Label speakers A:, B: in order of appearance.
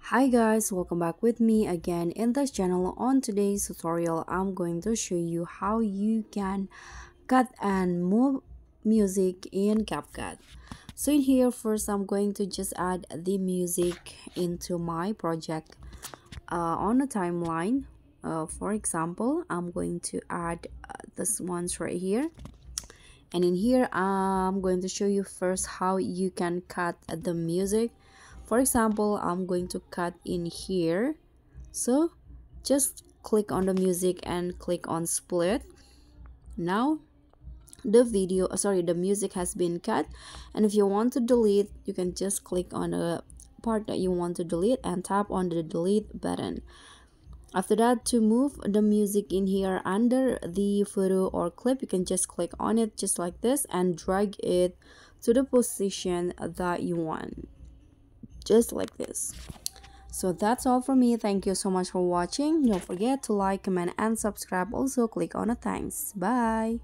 A: Hi guys, welcome back with me again in this channel. On today's tutorial, I'm going to show you how you can cut and move music in Capcut. So in here, first I'm going to just add the music into my project on a timeline. For example, I'm going to add this ones right here. And in here, I'm going to show you first how you can cut the music. For example, I'm going to cut in here. So just click on the music and click on split. Now the music has been cut, and if you want to delete, you can just click on the part that you want to delete and tap on the delete button. After that, to move the music in here under the photo or clip, you can just click on it just like this and drag it to the position that you want, just like this. So that's all from me. Thank you so much for watching. Don't forget to like, comment, and subscribe. Also click on the thanks. Bye.